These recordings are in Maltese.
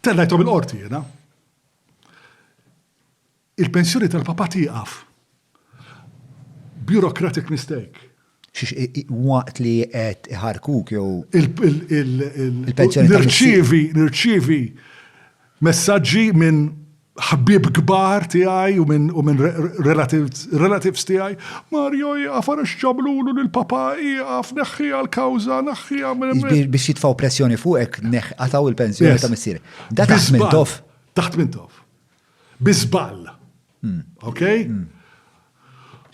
Tellajtom il-qorti jena. Il-pensjoni tal-papa tieqaf. Bureaucratic mistake. Waqt li qed iħarkuk jew Il-pensjoni nirċievi messaġġi minn ħabbib kbar tiegħi u minn relatives tiegħi. Mario jaqaf għara xġablulu lill-papa jaqaf neħħija l-kawża, neħħija biex jitfgħu pressjoni fuqek għataw il-pensjoni ta' missier. Da taħt minn tof. Taħt minn tof. Biżball. Okay?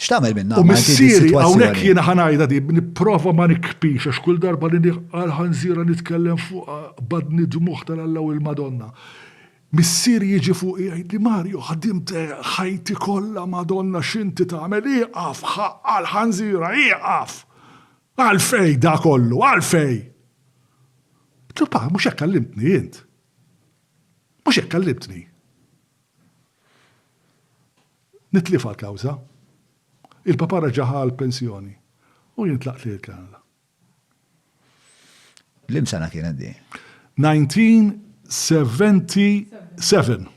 X'tagħmel minna? U missieri hawnhekk jiena ħanajda di nipprova ma nikbix għax kull darba li għal-ħanżira nitkellem fuq badni dmuħ tal-Alla u l-Madonna. Missieri jiġi fuq jgħid li Mario ħadimt ħajti kollha Madonna x'inti tagħmel iqaf għal-ħanżira iqaf. Għalfej da kollu, għalfej. Pa, mhux hekk kallimtni int. Mhux hekk kallimtni. Nitlifa l-kawża. Il-papa raġaħa l-pensjoni u jintlaq li l-Kanada. L-imsana kienet di? 1977.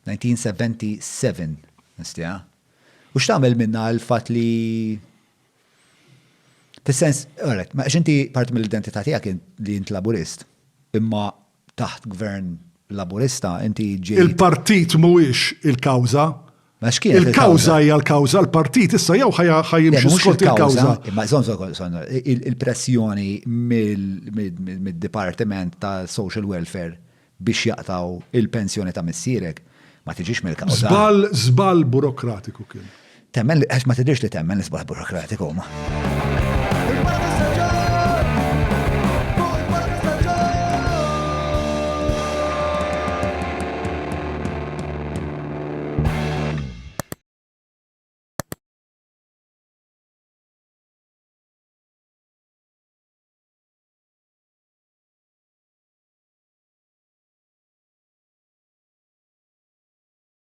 1977, nistija. U x'tagħmel minna l-fatt li fis-sens, ma x'inti parti mill-identità tiegħek li int laburist, imma taħt gvern laburista inti ġej. Il-partit mhuwiex il-kawża. Il-kawża hija l-kawża, l-partit issa jew ħajjimxi skont il-kawża. Imma il-pressjoni mid-Dipartiment ta' Social Welfare biex jaqtaw il-pensjoni ta' missierek ma tiġix mill-kawża. Żball burokratiku kien. Temmen, għax ma tidirx li temmen l-żball burokratiku ma.